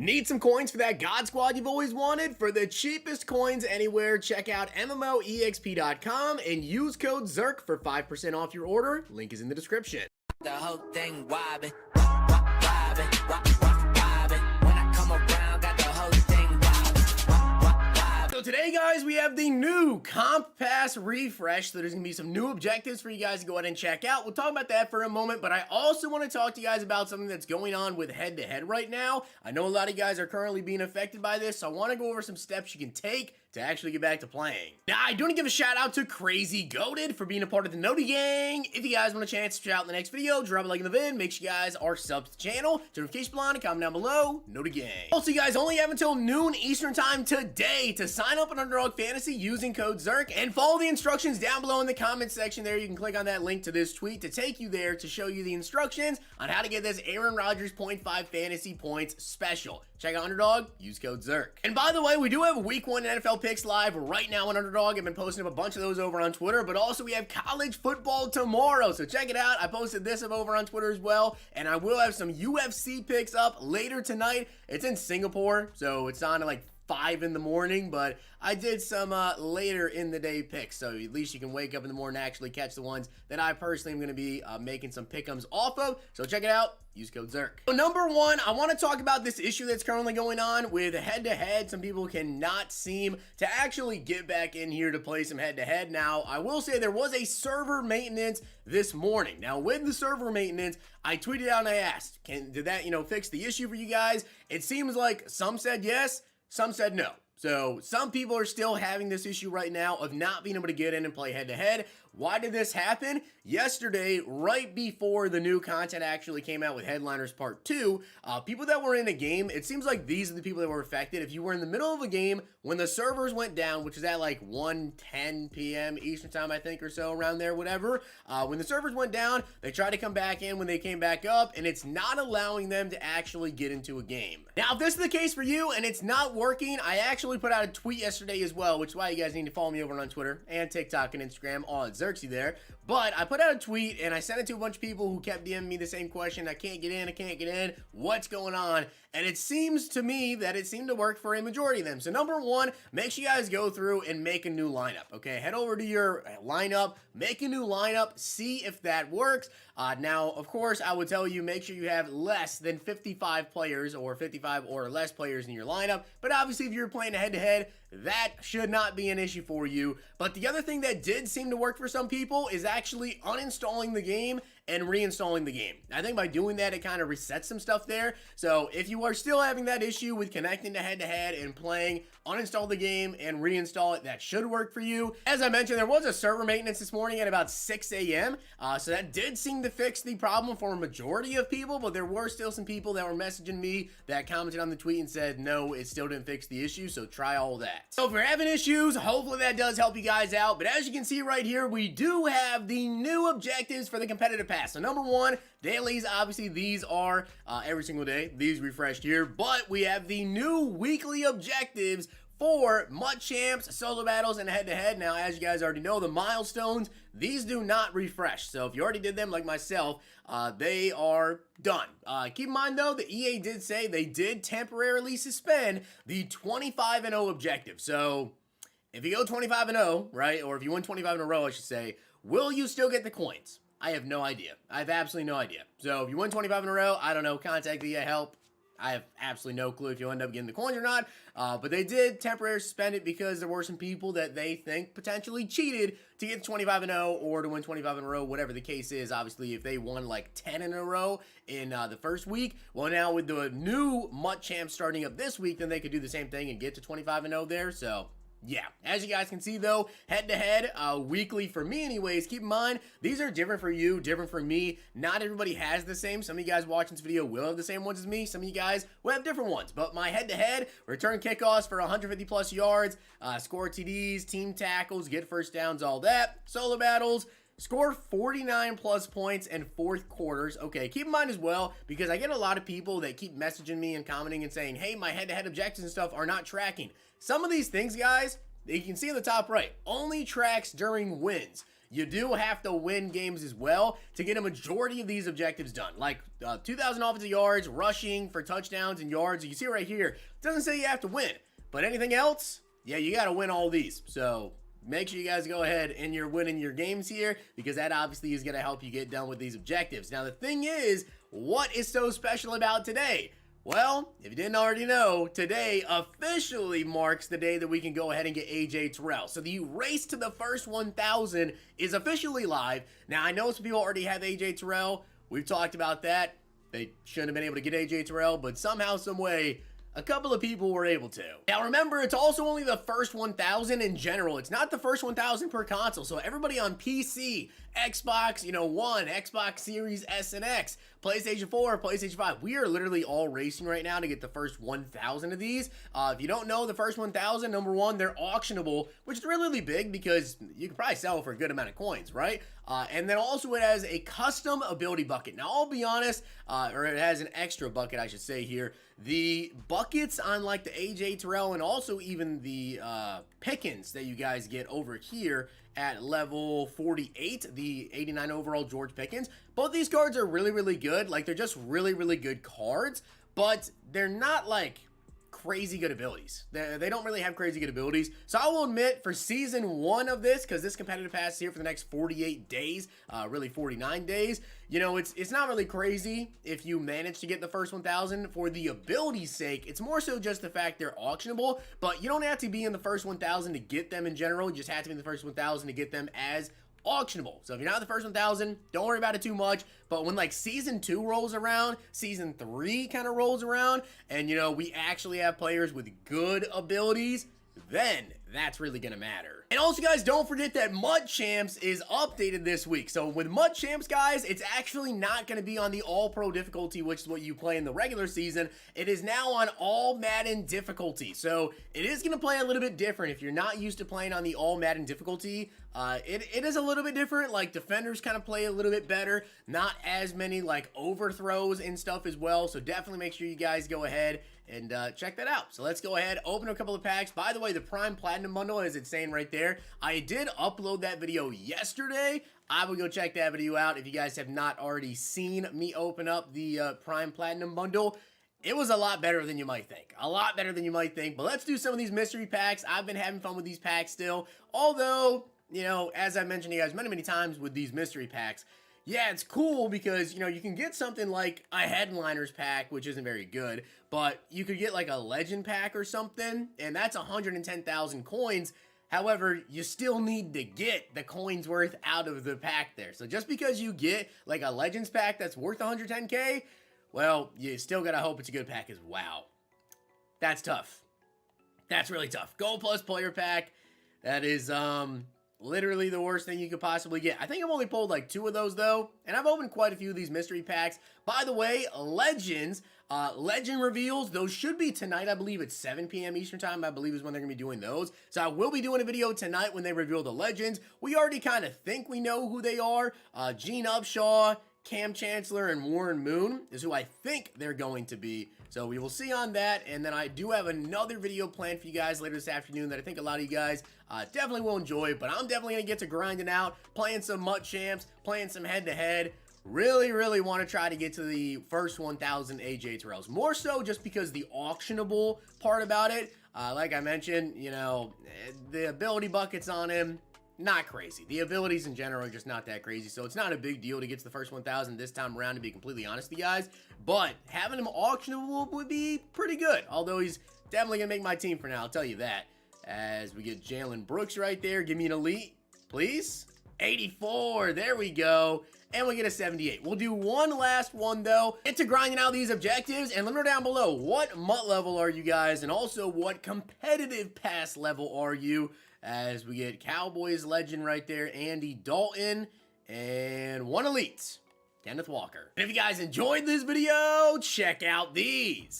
Need some coins for that God Squad you've always wanted? For the cheapest coins anywhere, check out MMOEXP.com and use code ZIRK for 5% off your order. Link is in the description. The whole thing wobbin', wobbin', wobbin'. When I come around, got the whole thing wobbin'. So today, guys, we have the new Comp Pass refresh. So there's going to be some new objectives for you guys to go ahead and check out. We'll talk about that for a moment, but I also want to talk to you guys about something that's going on with head-to-head right now. I know a lot of you guys are currently being affected by this, so I want to go over some steps you can take to actually get back to playing. Now, I do want to give a shout out to Crazy Goated for being a part of the Noti Gang. If you guys want a chance to check out in the next video, drop a like in the vid. Make sure you guys are subbed to the channel. Notification bell on and comment down below. Noti Gang. Also, you guys only have until noon Eastern time today to sign up on Underdog Fantasy using code ZIRK and follow the instructions down below in the comment section there. You can click on that link to this tweet to take you there to show you the instructions on how to get this Aaron Rodgers 0.5 fantasy points special. Check out Underdog, use code ZIRK. And by the way, we do have week 1 NFL picks live right now on Underdog. I've been posting up a bunch of those over on Twitter, but also we have college football tomorrow, so check it out. I posted this up over on Twitter as well, and I will have some UFC picks up later tonight. It's in Singapore, so it's on at like 5 in the morning, but I did some later in the day picks, so at least you can wake up in the morning and actually catch the ones that I personally am going to be making some pick'ems off of. So check it out. Use code ZIRK. So number one, I want to talk about this issue that's currently going on with head-to-head. Some people cannot seem to actually get back in here to play some head-to-head. Now, I will say there was a server maintenance this morning. Now, with the server maintenance, I tweeted out and I asked, did that, fix the issue for you guys? It seems like some said yes, some said no. So some people are still having this issue right now of not being able to get in and play head-to-head. Why did this happen? Yesterday, right before the new content actually came out with Headliners Part 2, people that were in a game, it seems like these are the people that were affected. If you were in the middle of a game when the servers went down, which is at like 1:10 p.m. Eastern time, I think, or so, around there, whatever. When the servers went down, they tried to come back in when they came back up, and it's not allowing them to actually get into a game. Now, if this is the case for you and it's not working, I actually put out a tweet yesterday as well, which is why you guys need to follow me over on Twitter and TikTok and Instagram, all at Zirksee there. But I put out a tweet and I sent it to a bunch of people who kept DMing me the same question. I can't get in. What's going on? And it seems to me that it seemed to work for a majority of them. So number one, make sure you guys go through and make a new lineup. Okay, head over to your lineup, make a new lineup, see if that works. Now, of course, I would tell you, make sure you have less than 55 players or 55 or less players in your lineup. But obviously, if you're playing a head-to-head, that should not be an issue for you. But the other thing that did seem to work for some people is actually uninstalling the game and reinstalling the game. I think by doing that, it kind of resets some stuff there. So if you are still having that issue with connecting to head-to-head and playing, uninstall the game and reinstall it, that should work for you. As I mentioned, there was a server maintenance this morning at about 6 a.m. So that did seem to fix the problem for a majority of people, but there were still some people that were messaging me that commented on the tweet and said, no, it still didn't fix the issue, so try all that. So if you're having issues, hopefully that does help you guys out. But as you can see right here, we do have the new objectives for the competitive pass. So number one, dailies, obviously these are every single day, these refreshed here, but we have the new weekly objectives for MUT Champs, solo battles, and head-to-head. Now, as you guys already know, the milestones, these do not refresh. So if you already did them like myself, they are done. Keep in mind, though, the EA did say they did temporarily suspend the 25-0 objective. So if you go 25-0, right, or if you win 25 in a row, I should say, will you still get the coins? I have no idea. I have absolutely no idea. So if you win 25 in a row, I don't know, contact the EA help. I have absolutely no clue if you'll end up getting the coins or not, but they did temporarily suspend it because there were some people that they think potentially cheated to get 25-0 or to win 25 in a row, whatever the case is. Obviously, if they won like 10 in a row in the first week, well, now with the new MUT Champ starting up this week, then they could do the same thing and get to 25-0 there, so yeah, as you guys can see though, head-to-head, weekly for me anyways. Keep in mind, these are different for you, different for me. Not everybody has the same. Some of you guys watching this video will have the same ones as me. Some of you guys will have different ones. But my head-to-head, return kickoffs for 150 plus yards, score TDs, team tackles, get first downs, all that. Solo battles, score 49 plus points in fourth quarters. Okay, keep in mind as well, because I get a lot of people that keep messaging me and commenting and saying, hey, my head-to-head objectives and stuff are not tracking. Some of these things, guys, you can see in the top right, only tracks during wins. you do have to win games as well to get a majority of these objectives done. Like 2,000 offensive yards, rushing for touchdowns and yards. You can see right here, it doesn't say you have to win. But anything else, yeah, you got to win all these. So make sure you guys go ahead and you're winning your games here, because that obviously is going to help you get done with these objectives. Now, the thing is, what is so special about today? Well, if you didn't already know, today officially marks the day that we can go ahead and get AJ Terrell. So the race to the first 1,000 is officially live. Now, I know some people already have AJ Terrell. We've talked about that. They shouldn't have been able to get AJ Terrell, but somehow, some way, a couple of people were able to. Now remember, it's also only the first 1,000 in general. It's not the first 1,000 per console. So everybody on PC, Xbox, One, Xbox Series S and X, PlayStation 4, PlayStation 5, we are literally all racing right now to get the first 1,000 of these. If you don't know, the first 1,000, number one, they're auctionable, which is really, really big because you can probably sell for a good amount of coins, right? And then also it has a custom ability bucket. Now, I'll be honest, or it has an extra bucket, I should say here. The buckets on like the AJ Terrell and also even the Pickens that you guys get over here at level 48, the 89 overall George Pickens. Both these cards are really, really good. Like, they're just really, really good cards, but they're not like crazy good abilities. They don't really have crazy good abilities. So I will admit, for season 1 of this, because this competitive pass is here for the next 48 days, really 49 days, it's not really crazy if you manage to get the first 1,000 for the ability's sake. It's more so just the fact they're auctionable, but you don't have to be in the first 1,000 to get them in general. You just have to be in the first 1,000 to get them as auctionable. So if you're not in the first 1,000, don't worry about it too much. But when like season 2 rolls around, season 3 kind of rolls around, and we actually have players with good abilities, then that's really gonna matter. And also, guys, don't forget that Mud Champs is updated this week. So with Mud Champs, guys, it's actually not going to be on the All-Pro difficulty, which is what you play in the regular season. It is now on All Madden difficulty. So it is going to play a little bit different. If you're not used to playing on the All Madden difficulty, it is a little bit different. Like, defenders kind of play a little bit better. Not as many, like, overthrows and stuff as well. So definitely make sure you guys go ahead and check that out. So let's go ahead, open a couple of packs. By the way, the Prime Platinum Bundle, as it's saying right there, I did upload that video yesterday. I will go check that video out if you guys have not already seen me open up the Prime Platinum Bundle. It was a lot better than you might think. A lot better than you might think. But let's do some of these mystery packs. I've been having fun with these packs still. Although, as I mentioned to you guys many, many times with these mystery packs, yeah, it's cool because, you can get something like a Headliners pack, which isn't very good, but you could get like a Legend pack or something, and that's 110,000 coins. However, you still need to get the coins worth out of the pack there. So just because you get like a Legends pack that's worth 110K, well, you still gotta hope it's a good pack as well. That's tough. That's really tough. Gold Plus player pack, that is, literally the worst thing you could possibly get. I think I've only pulled like 2 of those though, and I've opened quite a few of these mystery packs. By the way, Legends, Legend reveals, those should be tonight. I believe it's 7 p.m. Eastern time, I believe is when they're gonna be doing those. So I will be doing a video tonight when they reveal the Legends. We already kind of think we know who they are. Gene Upshaw, Cam Chancellor, and Warren Moon is who I think they're going to be. So we will see on that, and then I do have another video planned for you guys later this afternoon that I think a lot of you guys definitely will enjoy, but I'm definitely going to get to grinding out, playing some Mud Champs, playing some head-to-head. Really, really want to try to get to the first 1,000 AJ Terrells. More so just because the auctionable part about it, like I mentioned, the ability buckets on him, not crazy. The abilities in general are just not that crazy, so it's not a big deal to get to the first 1,000 this time around, to be completely honest with you guys. But having him auctionable would be pretty good, although he's definitely going to make my team for now, I'll tell you that. As we get Jalen Brooks right there. Give me an elite, please. 84, there we go. And we get a 78. We'll do one last one, though. Get to grinding out these objectives, and let me know down below, what MUT level are you guys, and also what competitive pass level are you? As we get Cowboys legend right there, Andy Dalton, and one elite, Kenneth Walker. And if you guys enjoyed this video, check out these.